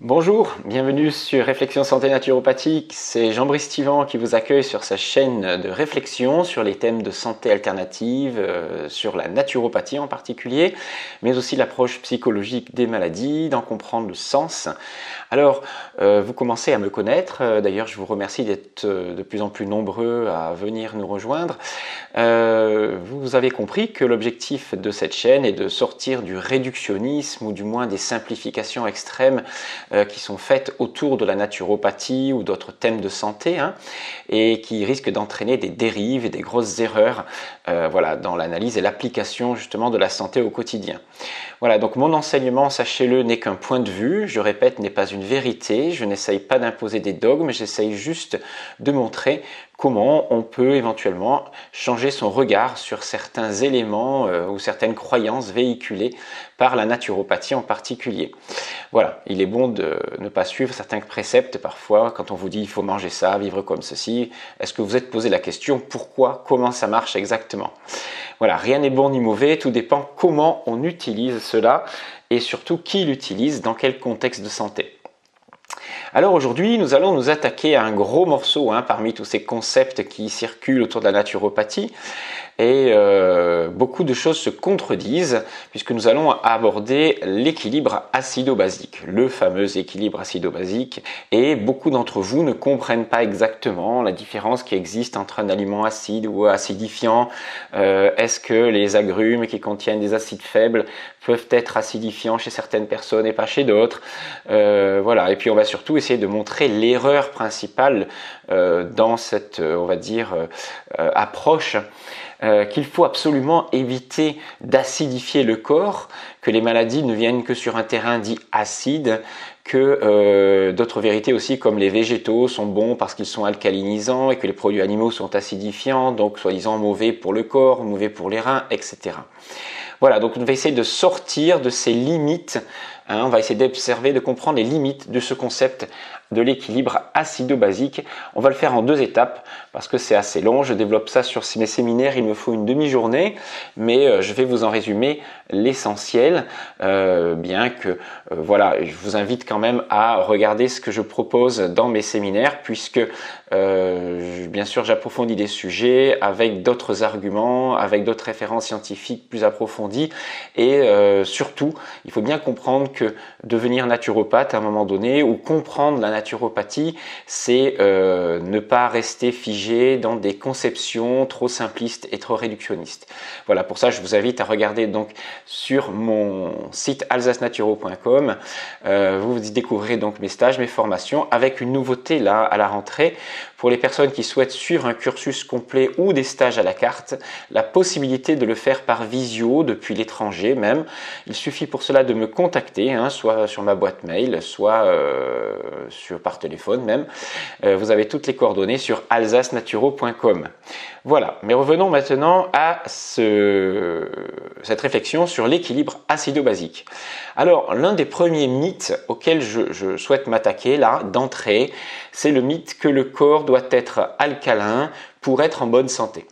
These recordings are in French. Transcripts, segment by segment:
Bonjour, bienvenue sur Réflexion Santé Naturopathique, c'est Jean-Brice Tivan qui vous accueille sur sa chaîne de réflexion sur les thèmes de santé alternative, sur la naturopathie en particulier, mais aussi l'approche psychologique des maladies, d'en comprendre le sens. Alors, vous commencez à me connaître, d'ailleurs je vous remercie d'être de plus en plus nombreux à venir nous rejoindre. Vous avez compris que l'objectif de cette chaîne est de sortir du réductionnisme ou du moins des simplifications extrêmes qui sont faites autour de la naturopathie ou d'autres thèmes de santé et qui risquent d'entraîner des dérives et des grosses erreurs dans l'analyse et l'application justement de la santé au quotidien. Voilà, donc mon enseignement, sachez-le, n'est qu'un point de vue, je répète, n'est pas une vérité, je n'essaye pas d'imposer des dogmes, j'essaye juste de montrer comment on peut éventuellement changer son regard sur certains éléments ou certaines croyances véhiculées par la naturopathie en particulier. Voilà, il est bon de ne pas suivre certains préceptes parfois quand on vous dit il faut manger ça, vivre comme ceci. Est-ce que vous êtes posé la question pourquoi, comment ça marche exactement? Voilà, rien n'est bon ni mauvais, tout dépend comment on utilise cela et surtout qui l'utilise, dans quel contexte de santé. Alors aujourd'hui, nous allons nous attaquer à un gros morceau parmi tous ces concepts qui circulent autour de la naturopathie. Et beaucoup de choses se contredisent puisque nous allons aborder l'équilibre acido-basique, le fameux équilibre acido-basique, et beaucoup d'entre vous ne comprennent pas exactement la différence qui existe entre un aliment acide ou acidifiant. Est-ce que les agrumes qui contiennent des acides faibles peuvent être acidifiants chez certaines personnes et pas chez d'autres? Voilà, et puis on va surtout essayer de montrer l'erreur principale dans cette, on va dire, approche. Qu'il faut absolument éviter d'acidifier le corps, que les maladies ne viennent que sur un terrain dit acide, que d'autres vérités aussi comme les végétaux sont bons parce qu'ils sont alcalinisants et que les produits animaux sont acidifiants, donc soi-disant mauvais pour le corps, mauvais pour les reins, etc. Voilà, donc on va essayer de sortir de ces limites, on va essayer d'observer, de comprendre les limites de ce concept de l'équilibre acido-basique. On va le faire en 2 étapes parce que c'est assez long, je développe ça sur mes séminaires, il me faut une demi-journée, mais je vais vous en résumer l'essentiel, bien que voilà, je vous invite quand même à regarder ce que je propose dans mes séminaires puisque bien sûr j'approfondis des sujets avec d'autres arguments, avec d'autres références scientifiques plus approfondies et surtout il faut bien comprendre que devenir naturopathe à un moment donné ou comprendre la naturopathie, c'est ne pas rester figé dans des conceptions trop simplistes et trop réductionnistes. Voilà, pour ça je vous invite à regarder donc sur mon site alsacenaturo.com. Vous y découvrirez donc mes stages, mes formations, avec une nouveauté là à la rentrée pour les personnes qui souhaitent suivre un cursus complet ou des stages à la carte, la possibilité de le faire par visio depuis l'étranger même. Il suffit pour cela de me contacter, soit sur ma boîte mail, soit par téléphone même. Vous avez toutes les coordonnées sur alsacenaturo.com. Voilà, mais revenons maintenant à cette réflexion sur l'équilibre acido-basique. Alors, l'un des premiers mythes auxquels je souhaite m'attaquer là, d'entrée, c'est le mythe que le corps doit être alcalin pour être en bonne santé.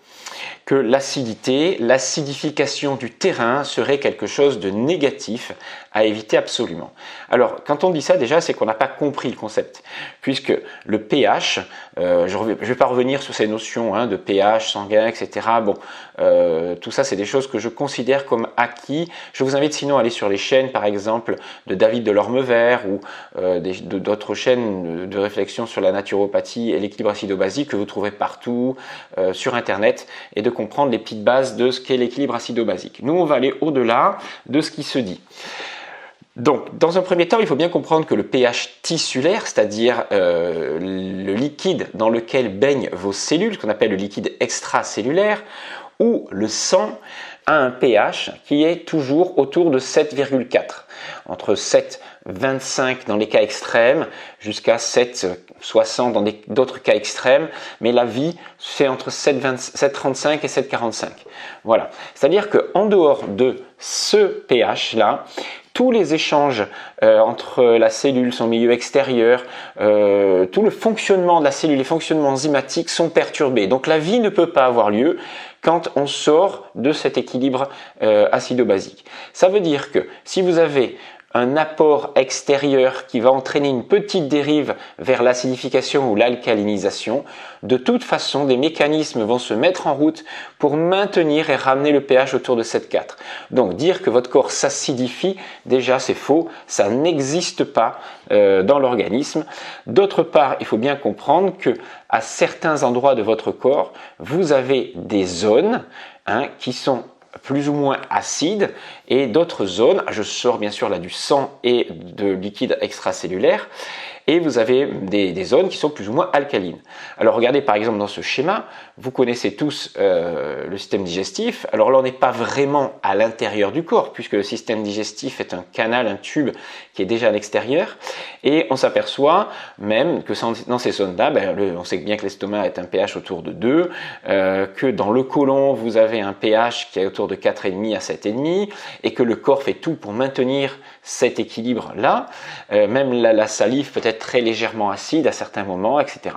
Que l'acidité, l'acidification du terrain serait quelque chose de négatif à éviter absolument. Alors, quand on dit ça, déjà, c'est qu'on n'a pas compris le concept, puisque le pH, je ne vais pas revenir sur ces notions de pH sanguin, etc. Bon, tout ça, c'est des choses que je considère comme acquis. Je vous invite sinon à aller sur les chaînes, par exemple, de David Delorme-Vert ou d'autres chaînes de réflexion sur la naturopathie et l'équilibre acido-basique que vous trouverez partout sur Internet et de comprendre les petites bases de ce qu'est l'équilibre acido-basique. Nous, on va aller au-delà de ce qui se dit. Donc, dans un premier temps, il faut bien comprendre que le pH tissulaire, c'est-à-dire le liquide dans lequel baignent vos cellules, ce qu'on appelle le liquide extracellulaire, ou le sang, a un pH qui est toujours autour de 7,4. Entre 7,25 dans les cas extrêmes, jusqu'à 7,60 dans d'autres cas extrêmes, mais la vie, c'est entre 7,35 et 7,45. Voilà. C'est-à-dire qu'en dehors de ce pH-là, tous les échanges entre la cellule, son milieu extérieur, tout le fonctionnement de la cellule, les fonctionnements enzymatiques sont perturbés. Donc la vie ne peut pas avoir lieu quand on sort de cet équilibre acido-basique. Ça veut dire que si vous avez un apport extérieur qui va entraîner une petite dérive vers l'acidification ou l'alcalinisation, de toute façon, des mécanismes vont se mettre en route pour maintenir et ramener le pH autour de 7,4. Donc dire que votre corps s'acidifie, déjà c'est faux, ça n'existe pas dans l'organisme. D'autre part, il faut bien comprendre que à certains endroits de votre corps, vous avez des zones qui sont plus ou moins acides et d'autres zones, je sors bien sûr là du sang et de liquide extracellulaire, et vous avez des zones qui sont plus ou moins alcalines. Alors regardez par exemple dans ce schéma, vous connaissez tous le système digestif. Alors là on n'est pas vraiment à l'intérieur du corps puisque le système digestif est un canal, un tube qui est déjà à l'extérieur, et on s'aperçoit même que dans ces zones-là, on sait bien que l'estomac est un pH autour de 2, que dans le côlon vous avez un pH qui est autour de 4,5 à 7,5 et que le corps fait tout pour maintenir cet équilibre-là, même la salive peut être très légèrement acide à certains moments, etc.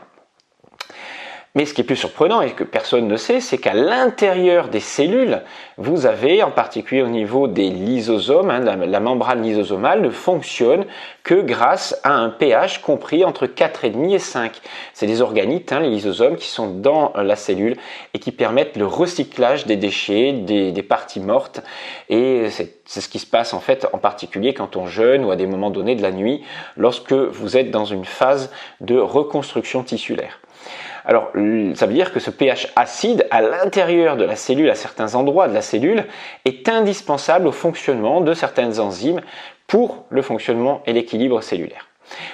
Mais ce qui est plus surprenant et que personne ne sait, c'est qu'à l'intérieur des cellules, vous avez, en particulier au niveau des lysosomes, la membrane lysosomale ne fonctionne que grâce à un pH compris entre 4,5 et 5. C'est des organites, les lysosomes, qui sont dans la cellule et qui permettent le recyclage des déchets, des parties mortes. Et c'est ce qui se passe en fait, en particulier quand on jeûne ou à des moments donnés de la nuit, lorsque vous êtes dans une phase de reconstruction tissulaire. Alors, ça veut dire que ce pH acide à l'intérieur de la cellule, à certains endroits de la cellule, est indispensable au fonctionnement de certaines enzymes pour le fonctionnement et l'équilibre cellulaire.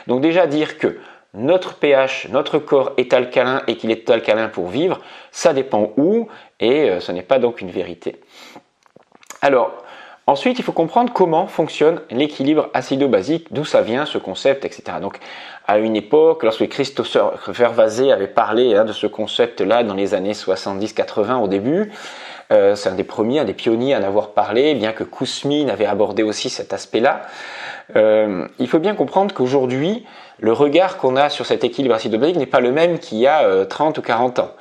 Donc déjà dire que notre pH, notre corps est alcalin et qu'il est alcalin pour vivre, ça dépend où et ce n'est pas donc une vérité. Alors, ensuite, il faut comprendre comment fonctionne l'équilibre acido-basique, d'où ça vient ce concept, etc. Donc, à une époque, lorsque Christopher Vasey avait parlé de ce concept-là dans les années 70-80 au début, c'est un des premiers, un des pionniers à en avoir parlé, bien que Kouzmine avait abordé aussi cet aspect-là. Il faut bien comprendre qu'aujourd'hui, le regard qu'on a sur cet équilibre acido-basique n'est pas le même qu'il y a 30 ou 40 ans.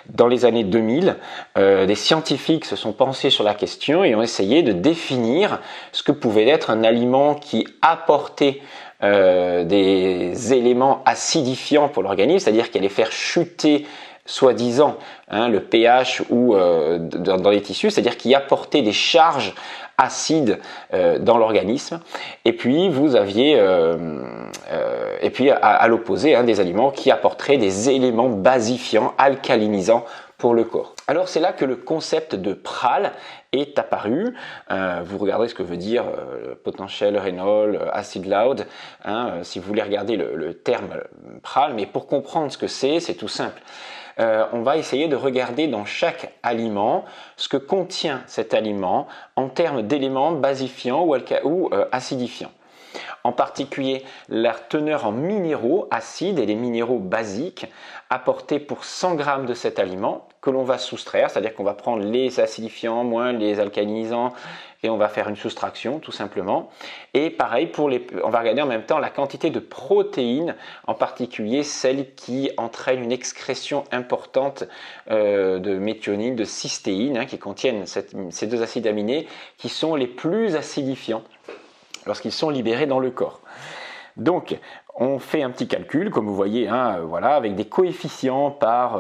Dans les années 2000, des scientifiques se sont penchés sur la question et ont essayé de définir ce que pouvait être un aliment qui apportait des éléments acidifiants pour l'organisme, c'est-à-dire qui allait faire chuter soi-disant le pH ou dans les tissus, c'est-à-dire qui apportait des charges acides dans l'organisme. Et puis vous aviez et puis à l'opposé des aliments qui apporteraient des éléments basifiants, alcalinisants pour le corps. Alors c'est là que le concept de PRAL est apparu. Vous regardez ce que veut dire potentiel rénol, acid loud, si vous voulez regarder le terme PRAL, mais pour comprendre ce que c'est tout simple. On va essayer de regarder dans chaque aliment ce que contient cet aliment en termes d'éléments basifiants ou acidifiants. En particulier la teneur en minéraux acides et les minéraux basiques apportés pour 100 g de cet aliment que l'on va soustraire, c'est-à-dire qu'on va prendre les acidifiants moins les alcalinisants et on va faire une soustraction tout simplement. Et pareil, on va regarder en même temps la quantité de protéines, en particulier celles qui entraînent une excrétion importante de méthionine, de cystéine, qui contiennent ces deux acides aminés qui sont les plus acidifiants lorsqu'ils sont libérés dans le corps. Donc, on fait un petit calcul, comme vous voyez, voilà, avec des coefficients par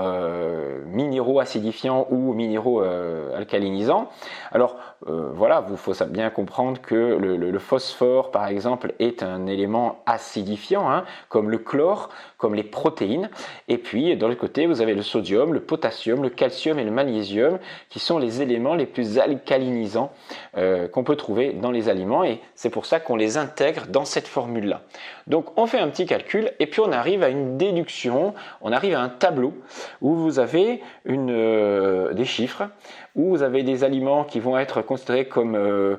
minéraux acidifiants ou minéraux alcalinisants. Alors, voilà, il faut bien comprendre que le phosphore, par exemple, est un élément acidifiant, comme le chlore, comme les protéines. Et puis, de l'autre côté, vous avez le sodium, le potassium, le calcium et le magnésium, qui sont les éléments les plus alcalinisants qu'on peut trouver dans les aliments. Et c'est pour ça qu'on les intègre dans cette formule-là. Donc, on fait un petit calcul et puis on arrive à une déduction, on arrive à un tableau où vous avez des chiffres, où vous avez des aliments qui vont être considérés comme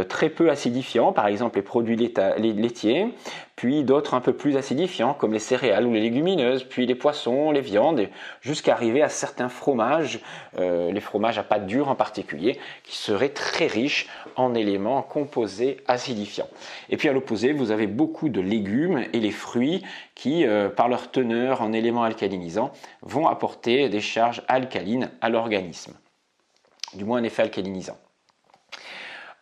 très peu acidifiants, par exemple les produits laitiers, puis d'autres un peu plus acidifiants comme les céréales ou les légumineuses, puis les poissons, les viandes, jusqu'à arriver à certains fromages, les fromages à pâte dure en particulier, qui seraient très riches en éléments composés acidifiants. Et puis à l'opposé, vous avez beaucoup de légumes et les fruits qui, par leur teneur en éléments alcalinisants, vont apporter des charges alcalines à l'organisme, du moins un effet alcalinisant.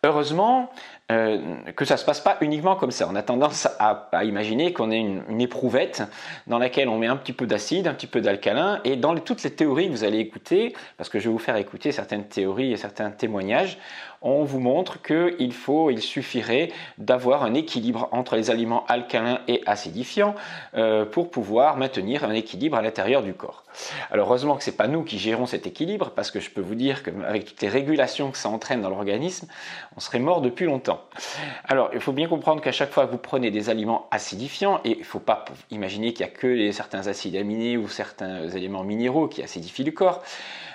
Heureusement que ça ne se passe pas uniquement comme ça. On a tendance à imaginer qu'on est une éprouvette dans laquelle on met un petit peu d'acide, un petit peu d'alcalin, et dans toutes les théories que vous allez écouter, parce que je vais vous faire écouter certaines théories et certains témoignages, on vous montre qu'il suffirait d'avoir un équilibre entre les aliments alcalins et acidifiants pour pouvoir maintenir un équilibre à l'intérieur du corps. Alors heureusement que ce n'est pas nous qui gérons cet équilibre, parce que je peux vous dire qu'avec toutes les régulations que ça entraîne dans l'organisme, on serait mort depuis longtemps. Alors il faut bien comprendre qu'à chaque fois que vous prenez des aliments acidifiants, et il ne faut pas imaginer qu'il n'y a que certains acides aminés ou certains éléments minéraux qui acidifient le corps,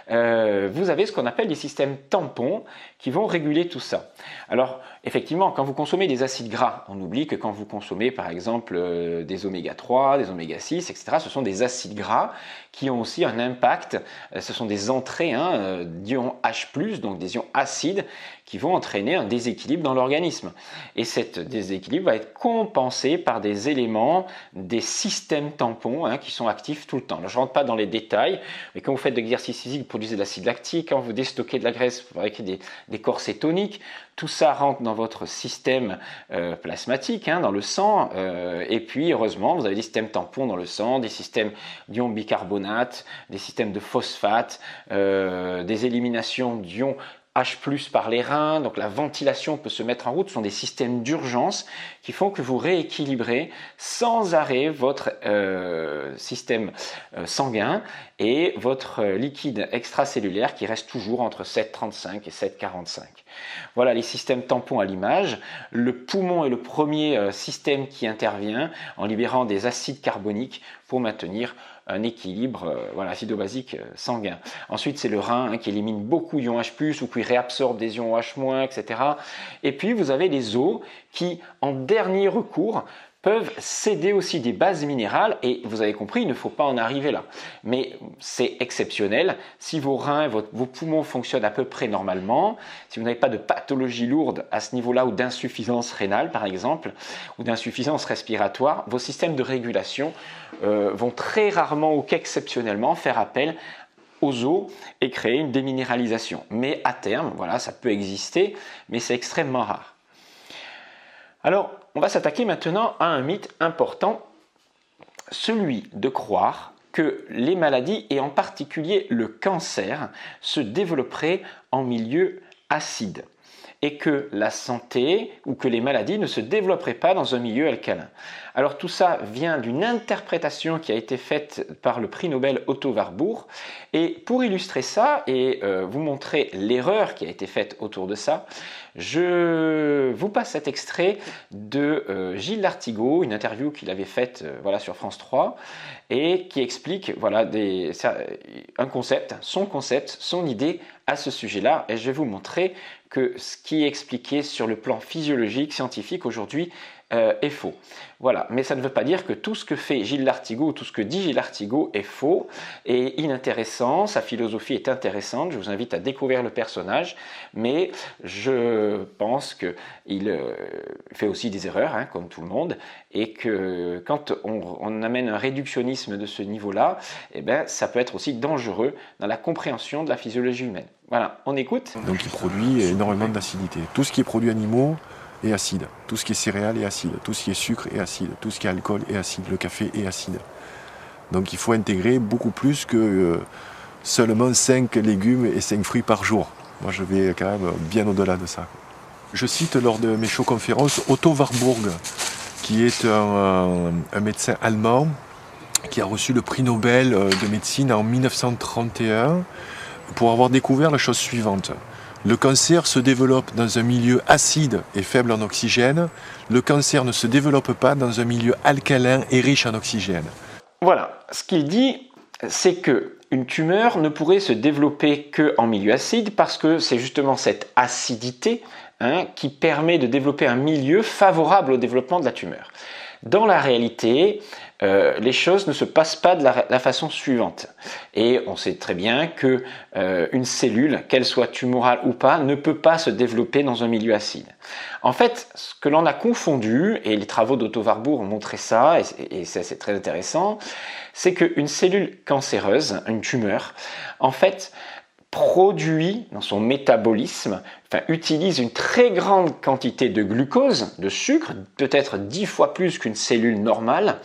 vous avez ce qu'on appelle des systèmes tampons qui vont réguler tout ça. Alors effectivement, quand vous consommez des acides gras, on oublie que quand vous consommez par exemple des oméga 3, des oméga 6, etc., ce sont des acides gras qui ont aussi un impact, ce sont des entrées d'ions H+, donc des ions acides qui vont entraîner un déséquilibre dans l'organisme. Et cet déséquilibre va être compensé par des éléments, des systèmes tampons qui sont actifs tout le temps. Là, je ne rentre pas dans les détails, mais quand vous faites de l'exercice physique, vous produisez de l'acide lactique, quand vous déstockez de la graisse, vous fabriquez des corps cétoniques, tout ça rentre dans votre système plasmatique, dans le sang, et puis heureusement, vous avez des systèmes tampons dans le sang, des systèmes d'ions bicarbonate, des systèmes de phosphate, des éliminations d'ions H+ par les reins, donc la ventilation peut se mettre en route. Ce sont des systèmes d'urgence qui font que vous rééquilibrez sans arrêt votre système sanguin et votre liquide extracellulaire qui reste toujours entre 7,35 et 7,45. Voilà les systèmes tampons à l'image. Le poumon est le premier système qui intervient en libérant des acides carboniques pour maintenir un équilibre acido-basique sanguin. Ensuite, c'est le rein qui élimine beaucoup d'ions H+, ou qui réabsorbe des ions H-, etc. Et puis, vous avez les os qui, en dernier recours, peuvent céder aussi des bases minérales, et vous avez compris, il ne faut pas en arriver là. Mais c'est exceptionnel. Si vos reins, vos poumons fonctionnent à peu près normalement, si vous n'avez pas de pathologie lourde à ce niveau-là, ou d'insuffisance rénale par exemple, ou d'insuffisance respiratoire, vos systèmes de régulation vont très rarement ou qu'exceptionnellement faire appel aux os et créer une déminéralisation. Mais à terme, voilà, ça peut exister, mais c'est extrêmement rare. Alors, on va s'attaquer maintenant à un mythe important, celui de croire que les maladies, et en particulier le cancer, se développeraient en milieu acide, et que la santé ou que les maladies ne se développeraient pas dans un milieu alcalin. Alors tout ça vient d'une interprétation qui a été faite par le prix Nobel Otto Warburg, et pour illustrer ça et vous montrer l'erreur qui a été faite autour de ça, je vous passe cet extrait de Gilles Lartigot, une interview qu'il avait faite sur France 3, et qui explique un concept, son idée à ce sujet-là, et je vais vous montrer que ce qui est expliqué sur le plan physiologique, scientifique aujourd'hui est faux. Voilà, mais ça ne veut pas dire que tout ce que fait Gilles Lartigot ou tout ce que dit Gilles Lartigot est faux et inintéressant. Sa philosophie est intéressante, je vous invite à découvrir le personnage, mais je pense qu'il fait aussi des erreurs, comme tout le monde, et que quand on amène un réductionnisme de ce niveau-là, ça peut être aussi dangereux dans la compréhension de la physiologie humaine. Voilà, on écoute. Donc il produit énormément d'acidité. Tout ce qui est produit animaux est acide. Tout ce qui est céréales est acide. Tout ce qui est sucre est acide. Tout ce qui est alcool est acide. Le café est acide. Donc il faut intégrer beaucoup plus que seulement 5 légumes et 5 fruits par jour. Moi je vais quand même bien au-delà de ça. Je cite lors de mes show-conférences Otto Warburg, qui est un médecin allemand qui a reçu le prix Nobel de médecine en 1931 pour avoir découvert la chose suivante. Le cancer se développe dans un milieu acide et faible en oxygène. Le cancer ne se développe pas dans un milieu alcalin et riche en oxygène. Voilà, ce qu'il dit, c'est qu'une tumeur ne pourrait se développer qu'en milieu acide parce que c'est justement cette acidité qui permet de développer un milieu favorable au développement de la tumeur. Dans la réalité, les choses ne se passent pas de la façon suivante. Et on sait très bien que une cellule, qu'elle soit tumorale ou pas, ne peut pas se développer dans un milieu acide. En fait, ce que l'on a confondu, et les travaux d'Otto Warburg ont montré ça, et ça c'est très intéressant, c'est qu'une cellule cancéreuse, une tumeur, en fait, produit dans son métabolisme, utilise une très grande quantité de glucose, de sucre, peut-être 10 fois plus qu'une cellule normale,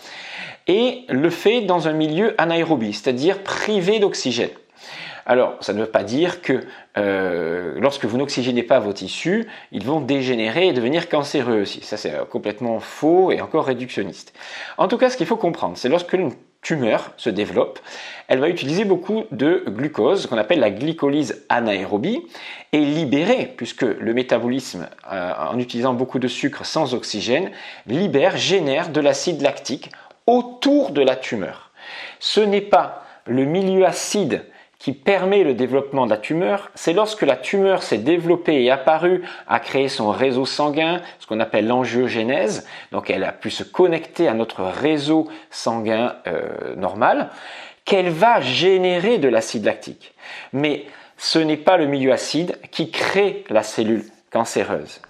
et le fait dans un milieu anaérobie, c'est-à-dire privé d'oxygène. Alors, ça ne veut pas dire que lorsque vous n'oxygénez pas vos tissus, ils vont dégénérer et devenir cancéreux aussi. Ça, c'est complètement faux et encore réductionniste. En tout cas, ce qu'il faut comprendre, c'est lorsque une tumeur se développe, elle va utiliser beaucoup de glucose, qu'on appelle la glycolyse anaérobie, et libérer, puisque le métabolisme, en utilisant beaucoup de sucre sans oxygène, génère de l'acide lactique autour de la tumeur. Ce n'est pas le milieu acide qui permet le développement de la tumeur, c'est lorsque la tumeur s'est développée et apparue, a créé son réseau sanguin, ce qu'on appelle l'angiogénèse, donc elle a pu se connecter à notre réseau sanguin normal, qu'elle va générer de l'acide lactique. Mais ce n'est pas le milieu acide qui crée la cellule cancéreuse.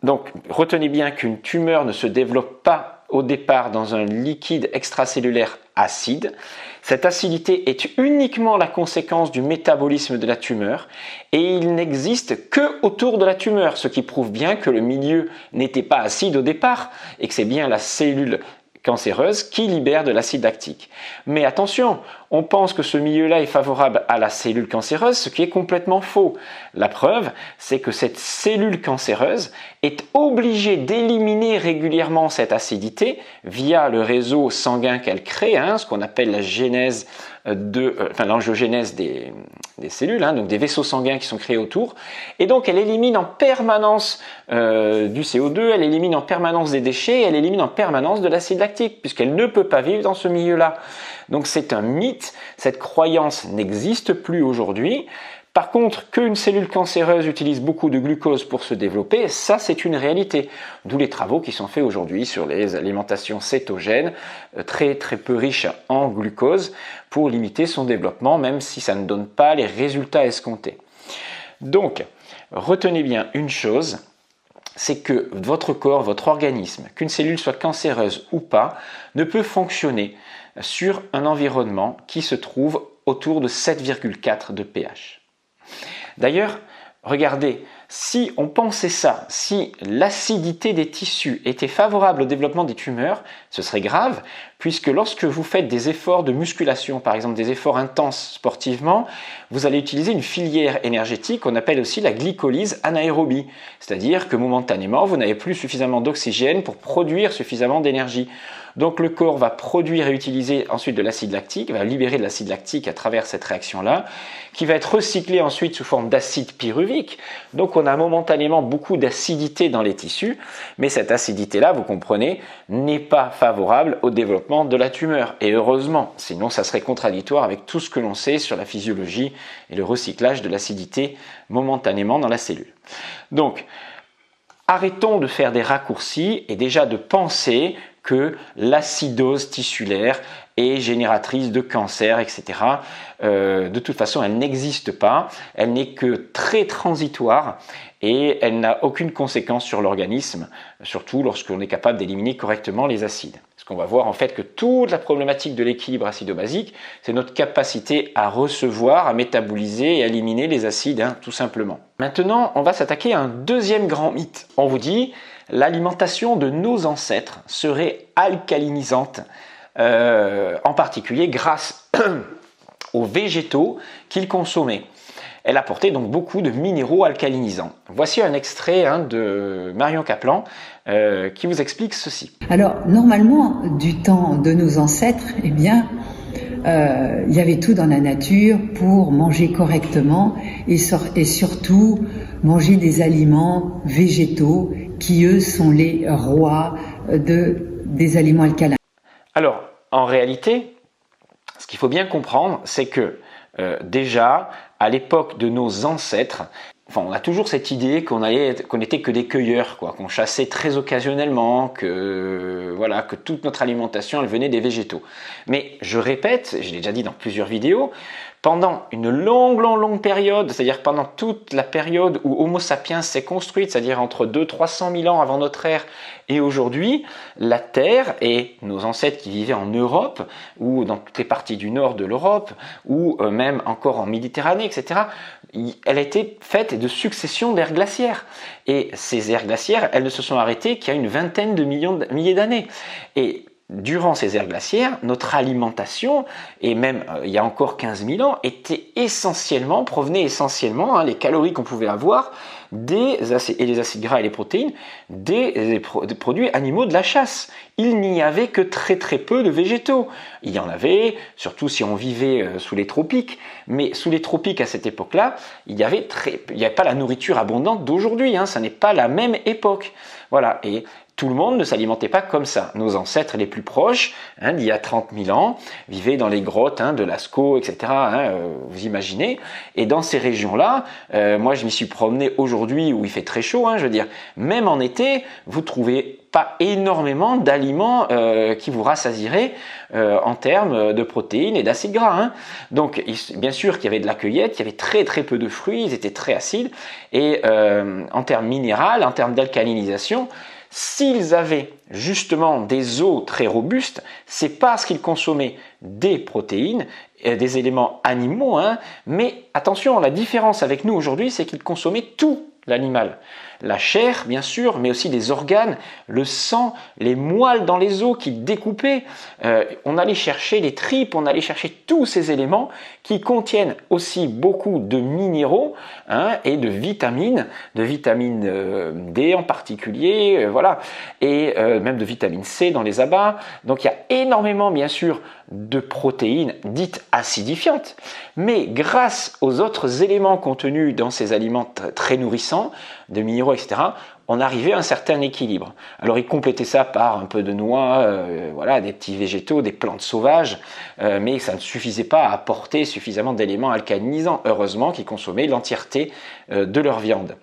Donc retenez bien qu'une tumeur ne se développe pas au départ dans un liquide extracellulaire acide. Cette acidité est uniquement la conséquence du métabolisme de la tumeur et il n'existe que autour de la tumeur, ce qui prouve bien que le milieu n'était pas acide au départ et que c'est bien la cellule cancéreuse qui libère de l'acide lactique. Mais attention, on pense que ce milieu-là est favorable à la cellule cancéreuse, ce qui est complètement faux. La preuve, c'est que cette cellule cancéreuse est obligée d'éliminer régulièrement cette acidité via le réseau sanguin qu'elle crée, ce qu'on appelle la genèse l'angiogénèse des cellules, donc des vaisseaux sanguins qui sont créés autour. Et donc elle élimine en permanence du CO2, elle élimine en permanence des déchets, elle élimine en permanence de l'acide lactique, puisqu'elle ne peut pas vivre dans ce milieu-là. Donc c'est un mythe, cette croyance n'existe plus aujourd'hui. Par contre, qu'une cellule cancéreuse utilise beaucoup de glucose pour se développer, ça c'est une réalité. D'où les travaux qui sont faits aujourd'hui sur les alimentations cétogènes, très peu riches en glucose, pour limiter son développement, même si ça ne donne pas les résultats escomptés. Donc, retenez bien une chose, c'est que votre corps, votre organisme, qu'une cellule soit cancéreuse ou pas, ne peut fonctionner sur un environnement qui se trouve autour de 7,4 de pH. D'ailleurs, regardez, si on pensait ça, si l'acidité des tissus était favorable au développement des tumeurs, ce serait grave, puisque lorsque vous faites des efforts de musculation, par exemple des efforts intenses sportivement, vous allez utiliser une filière énergétique qu'on appelle aussi la glycolyse anaérobie, c'est-à-dire que momentanément, vous n'avez plus suffisamment d'oxygène pour produire suffisamment d'énergie. Donc le corps va produire et utiliser ensuite de l'acide lactique, va libérer de l'acide lactique à travers cette réaction-là, qui va être recyclé ensuite sous forme d'acide pyruvique. Donc on a momentanément beaucoup d'acidité dans les tissus, mais cette acidité-là, vous comprenez, n'est pas favorable au développement de la tumeur. Et heureusement, sinon ça serait contradictoire avec tout ce que l'on sait sur la physiologie et le recyclage de l'acidité momentanément dans la cellule. Donc, arrêtons de faire des raccourcis et déjà de penser que l'acidose tissulaire est génératrice de cancer, etc. De toute façon, elle n'existe pas, elle n'est que très transitoire et elle n'a aucune conséquence sur l'organisme, surtout lorsqu'on est capable d'éliminer correctement les acides. Parce qu'on va voir en fait que toute la problématique de l'équilibre acido-basique, c'est notre capacité à recevoir, à métaboliser et à éliminer les acides, tout simplement. Maintenant, on va s'attaquer à un deuxième grand mythe. On vous dit, l'alimentation de nos ancêtres serait alcalinisante, en particulier grâce aux végétaux qu'ils consommaient. Elle apportait donc beaucoup de minéraux alcalinisants. Voici un extrait de Marion Kaplan qui vous explique ceci. Alors, normalement, du temps de nos ancêtres, il y avait tout dans la nature pour manger correctement et surtout manger des aliments végétaux qui, eux, sont les rois des aliments alcalins. Alors, en réalité, ce qu'il faut bien comprendre, c'est que déjà, à l'époque de nos ancêtres, on a toujours cette idée qu'on n'était que des cueilleurs, qu'on chassait très occasionnellement, que toute notre alimentation elle venait des végétaux. Mais je répète, je l'ai déjà dit dans plusieurs vidéos, pendant une longue période, c'est-à-dire pendant toute la période où Homo sapiens s'est construite, c'est-à-dire entre 200-300 000 ans avant notre ère et aujourd'hui, la Terre et nos ancêtres qui vivaient en Europe ou dans toutes les parties du nord de l'Europe ou même encore en Méditerranée, etc., elle a été faite de successions d'ères glaciaires. Et ces ères glaciaires, elles ne se sont arrêtées qu'il y a une vingtaine de milliers d'années. Et durant ces ères glaciaires, notre alimentation, et même il y a encore 15 000 ans, provenait essentiellement, les calories qu'on pouvait avoir, et les acides gras et les protéines, des produits animaux de la chasse. Il n'y avait que très peu de végétaux. Il y en avait, surtout si on vivait sous les tropiques, mais sous les tropiques à cette époque-là, il n'y avait pas la nourriture abondante d'aujourd'hui, ça n'est pas la même époque. Voilà, et tout le monde ne s'alimentait pas comme ça. Nos ancêtres les plus proches, d'il y a 30 000 ans, vivaient dans les grottes de Lascaux, etc. Vous imaginez. Et dans ces régions-là, moi je m'y suis promené aujourd'hui où il fait très chaud. Je veux dire, même en été, vous trouvez pas énormément d'aliments qui vous rassasieraient en termes de protéines et d'acides gras. Donc, bien sûr qu'il y avait de la cueillette, il y avait très peu de fruits, ils étaient très acides. Et en termes minéraux, en termes d'alcalinisation, s'ils avaient justement des os très robustes, c'est parce qu'ils consommaient des protéines, des éléments animaux, mais attention, la différence avec nous aujourd'hui, c'est qu'ils consommaient tout l'animal. La chair, bien sûr, mais aussi des organes, le sang, les moelles dans les os qui découpaient. On allait chercher les tripes, on allait chercher tous ces éléments qui contiennent aussi beaucoup de minéraux et de vitamine D en particulier, voilà, et même de vitamine C dans les abats. Donc il y a énormément, bien sûr, de protéines dites acidifiantes, mais grâce aux autres éléments contenus dans ces aliments très nourrissants, de minéraux, etc., on arrivait à un certain équilibre. Alors ils complétaient ça par un peu de noix, voilà, des petits végétaux, des plantes sauvages, mais ça ne suffisait pas à apporter suffisamment d'éléments alcalinisants. Heureusement qu'ils consommaient l'entièreté de leur viande.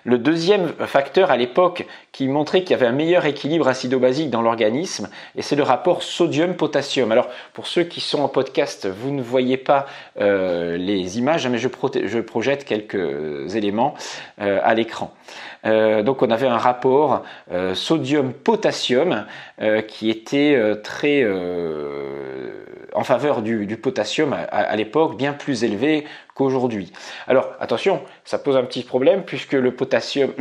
Le deuxième facteur à l'époque qui montrait qu'il y avait un meilleur équilibre acido-basique dans l'organisme, et c'est le rapport sodium-potassium. Alors pour ceux qui sont en podcast, vous ne voyez pas les images, mais je projette quelques éléments à l'écran. Donc on avait un rapport sodium-potassium qui était très en faveur du potassium à l'époque, bien plus élevé qu'aujourd'hui. Alors attention, ça pose un petit problème puisque le potassium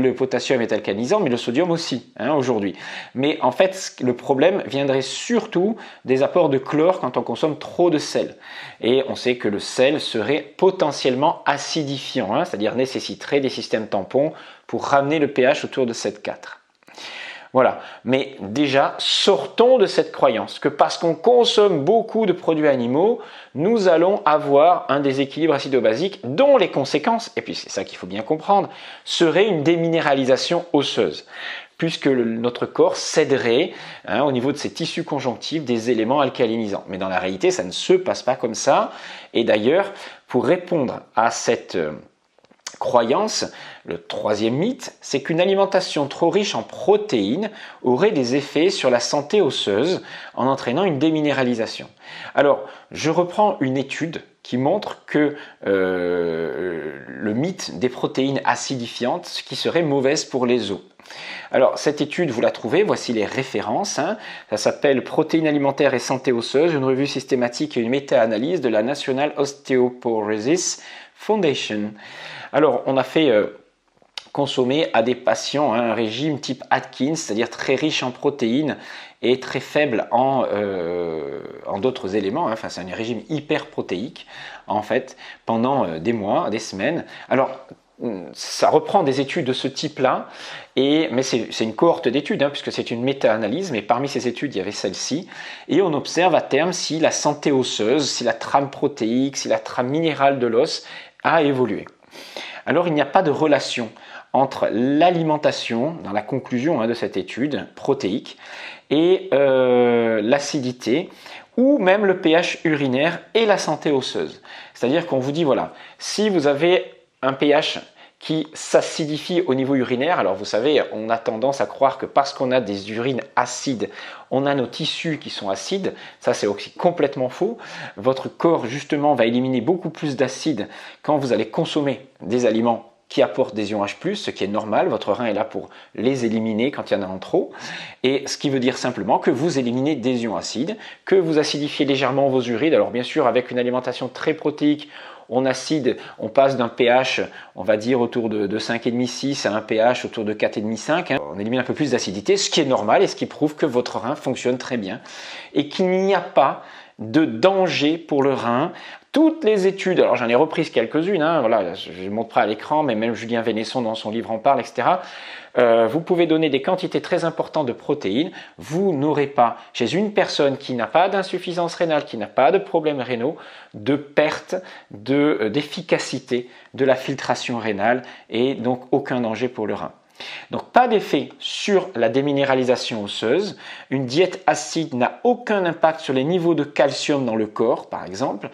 est alcalinisant, mais le sodium aussi aujourd'hui. Mais en fait, le problème viendrait surtout des apports de chlore quand on consomme trop de sel. Et on sait que le sel serait potentiellement acidifiant, c'est-à-dire nécessiterait des systèmes tampons pour ramener le pH autour de 7,4. Voilà, mais déjà, sortons de cette croyance que parce qu'on consomme beaucoup de produits animaux, nous allons avoir un déséquilibre acido-basique dont les conséquences, et puis c'est ça qu'il faut bien comprendre, serait une déminéralisation osseuse, puisque notre corps céderait au niveau de ses tissus conjonctifs des éléments alcalinisants. Mais dans la réalité, ça ne se passe pas comme ça, et d'ailleurs, pour répondre à cette croyance, le troisième mythe, c'est qu'une alimentation trop riche en protéines aurait des effets sur la santé osseuse en entraînant une déminéralisation. Alors, je reprends une étude qui montre que le mythe des protéines acidifiantes qui seraient mauvaises pour les os. Alors, cette étude, vous la trouvez, voici les références. Ça s'appelle « Protéines alimentaires et santé osseuse, une revue systématique et une méta-analyse de la National Osteoporosis Foundation ». Alors, on a fait consommer à des patients un régime type Atkins, c'est-à-dire très riche en protéines et très faible en d'autres éléments. Enfin, c'est un régime hyperprotéique, en fait, pendant des mois, des semaines. Alors, ça reprend des études de ce type-là, mais c'est une cohorte d'études, puisque c'est une méta-analyse, mais parmi ces études, il y avait celle-ci, et on observe à terme si la santé osseuse, si la trame protéique, si la trame minérale de l'os a évolué. Alors, il n'y a pas de relation entre l'alimentation, dans la conclusion de cette étude protéique, et l'acidité, ou même le pH urinaire et la santé osseuse. C'est-à-dire qu'on vous dit, voilà, si vous avez un pH qui s'acidifie au niveau urinaire, alors vous savez, on a tendance à croire que parce qu'on a des urines acides, on a nos tissus qui sont acides. Ça, c'est aussi complètement faux. Votre corps, justement, va éliminer beaucoup plus d'acide quand vous allez consommer des aliments qui apportent des ions H+, ce qui est normal. Votre rein est là pour les éliminer quand il y en a en trop. Et ce qui veut dire simplement que vous éliminez des ions acides, que vous acidifiez légèrement vos urines. Alors bien sûr, avec une alimentation très protéique, on acide, on passe d'un pH, on va dire autour de 5,5-6 à un pH autour de 4,5-5. On élimine un peu plus d'acidité, ce qui est normal et ce qui prouve que votre rein fonctionne très bien et qu'il n'y a pas de danger pour le rein. Toutes les études, alors j'en ai reprises quelques-unes, voilà, je ne montre pas à l'écran, mais même Julien Vénesson dans son livre en parle, etc. Vous pouvez donner des quantités très importantes de protéines. Vous n'aurez pas, chez une personne qui n'a pas d'insuffisance rénale, qui n'a pas de problèmes rénaux, de perte d'efficacité de la filtration rénale et donc aucun danger pour le rein. Donc pas d'effet sur la déminéralisation osseuse. Une diète acide n'a aucun impact sur les niveaux de calcium dans le corps, par exemple,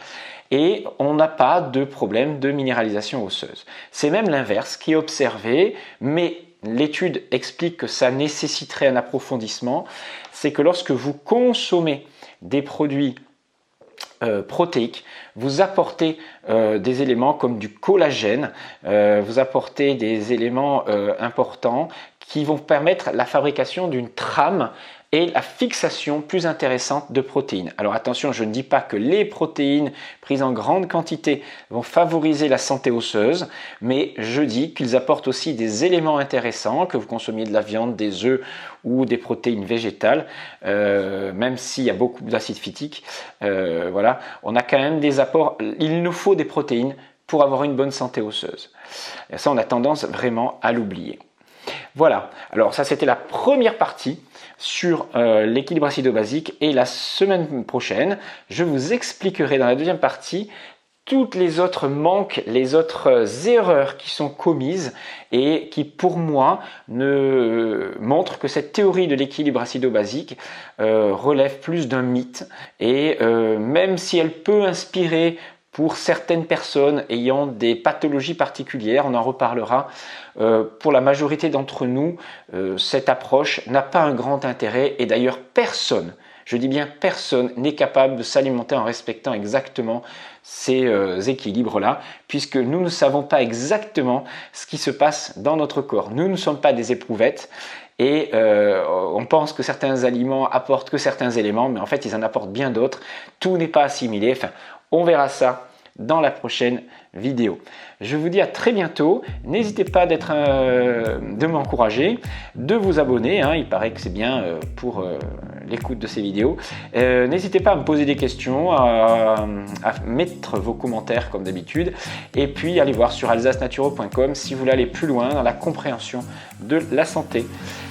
et on n'a pas de problème de minéralisation osseuse. C'est même l'inverse qui est observé, mais l'étude explique que ça nécessiterait un approfondissement. C'est que lorsque vous consommez des produits protéiques, vous apportez des éléments comme du collagène, vous apportez des éléments importants qui vont permettre la fabrication d'une trame et la fixation plus intéressante de protéines. Alors attention, je ne dis pas que les protéines prises en grande quantité vont favoriser la santé osseuse, mais je dis qu'ils apportent aussi des éléments intéressants, que vous consommiez de la viande, des œufs ou des protéines végétales, même s'il y a beaucoup d'acide phytique, voilà, on a quand même des apports. Il nous faut des protéines pour avoir une bonne santé osseuse. Et ça, on a tendance vraiment à l'oublier. Voilà, alors ça c'était la première partie sur l'équilibre acido-basique et la semaine prochaine, je vous expliquerai dans la deuxième partie toutes les autres manques, les autres erreurs qui sont commises et qui pour moi montrent que cette théorie de l'équilibre acido-basique relève plus d'un mythe et même si elle peut inspirer pour certaines personnes ayant des pathologies particulières, on en reparlera, pour la majorité d'entre nous, cette approche n'a pas un grand intérêt et d'ailleurs personne, je dis bien personne, n'est capable de s'alimenter en respectant exactement ces équilibres-là, puisque nous ne savons pas exactement ce qui se passe dans notre corps. Nous ne sommes pas des éprouvettes et on pense que certains aliments apportent que certains éléments, mais en fait ils en apportent bien d'autres. Tout n'est pas assimilé. Enfin, on verra ça dans la prochaine vidéo. Je vous dis à très bientôt. N'hésitez pas de m'encourager, de vous abonner. Il paraît que c'est bien pour l'écoute de ces vidéos. N'hésitez pas à me poser des questions, à mettre vos commentaires comme d'habitude. Et puis allez voir sur alsacenaturo.com si vous voulez aller plus loin dans la compréhension de la santé.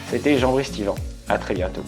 C'était Jean-Brice Tivan. À très bientôt.